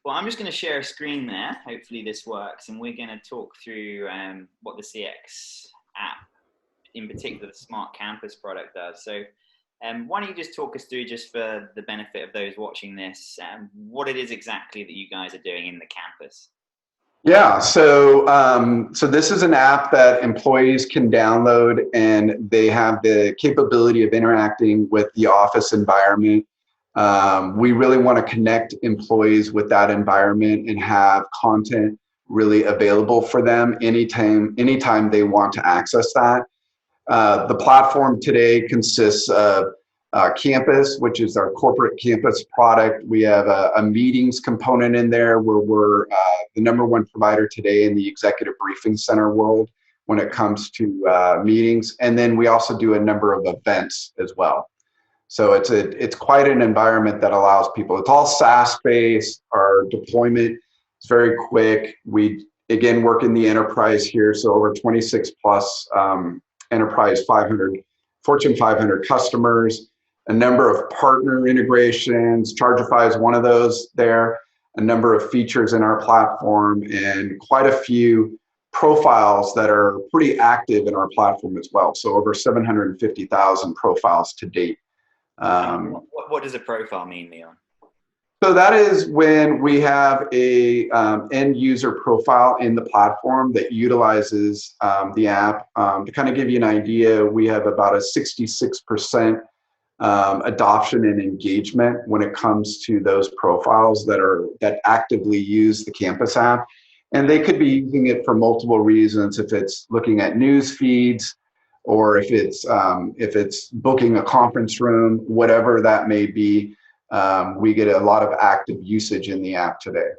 Well, I'm just going to share a screen there. Hopefully this works. And we're going to talk through what the CX app, in particular the Smart Campus product, does. So why don't you just talk us through, just for the benefit of those watching this, what it is exactly that you guys are doing in the campus? Yeah, so this is an app that employees can download, and they have the capability of interacting with the office environment. We really want to connect employees with that environment and have content really available for them anytime they want to access that. The platform today consists of Campus, which is our corporate campus product. We have a meetings component in there where we're the #1 provider today in the executive briefing center world when it comes to meetings. And then we also do a number of events as well. So it's quite an environment that allows people. It's all SaaS based. Our deployment is very quick. We again work in the enterprise here, so over 26 plus enterprise 500, Fortune 500 customers. A number of partner integrations. Chargify is one of those there. A number of features in our platform, and quite a few profiles that are pretty active in our platform as well. So over 750,000 profiles to date. What does a profile mean, Leon? So that is when we have a end user profile in the platform that utilizes the app. To kind of give you an idea, we have about a 66% adoption and engagement when it comes to those profiles that actively use the Campus app. And they could be using it for multiple reasons. If it's looking at news feeds, or if it's booking a conference room, whatever that may be, we get a lot of active usage in the app today.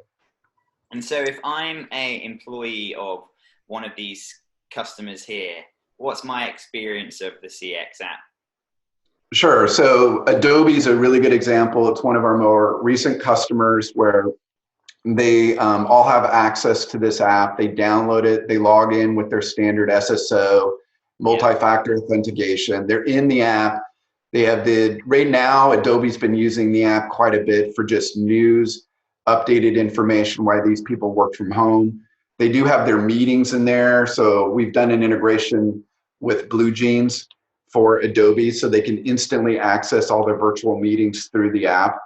And so if I'm an employee of one of these customers here, what's my experience of the CX app? Sure. So Adobe is a really good example. It's one of our more recent customers where they all have access to this app. They download it. They log in with their standard SSO, multi-factor authentication. They're in the app. They have right now, Adobe's been using the app quite a bit for just news, updated information while these people work from home. They do have their meetings in there. So we've done an integration with BlueJeans for Adobe, so they can instantly access all their virtual meetings through the app.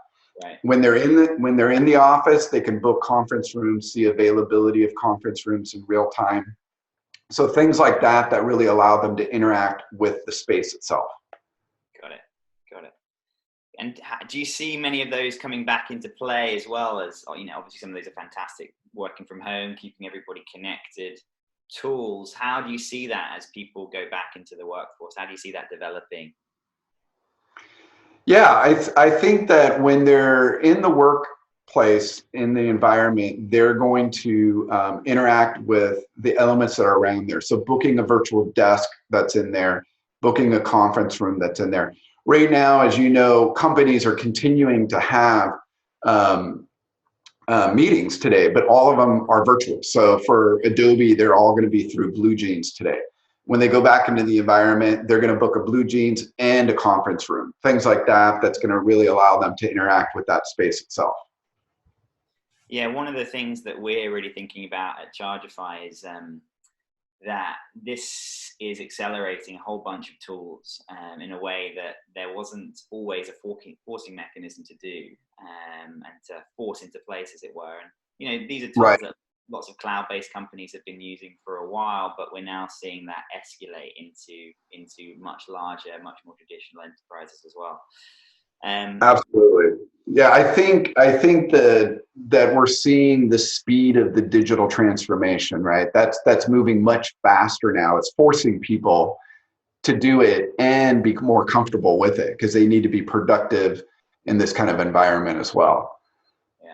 Right. When they're in the office, they can book conference rooms, see availability of conference rooms in real time. So things like that really allow them to interact with the space itself. Got it. And do you see many of those coming back into play as well as, obviously some of those are fantastic, working from home, keeping everybody connected tools. How do you see that as people go back into the workforce? How do you see that developing? Yeah, I think that when they're in the workplace, in the environment, they're going to interact with the elements that are around there. So booking a virtual desk that's in there, booking a conference room that's in there. Right now, as you know, companies are continuing to have meetings today, but all of them are virtual. So for Adobe, they're all going to be through BlueJeans today. When they go back into the environment, they're going to book a BlueJeans and a conference room, things like that. That's going to really allow them to interact with that space itself. Yeah, one of the things that we're really thinking about at Chargify is that this is accelerating a whole bunch of tools in a way that there wasn't always a forcing mechanism to do and to force into place, as it were. And these are tools that lots of cloud-based companies have been using for a while, but we're now seeing that escalate into much larger, much more traditional enterprises as well. Absolutely. Yeah, I think that we're seeing the speed of the digital transformation, right? That's moving much faster now. It's forcing people to do it and be more comfortable with it because they need to be productive in this kind of environment as well.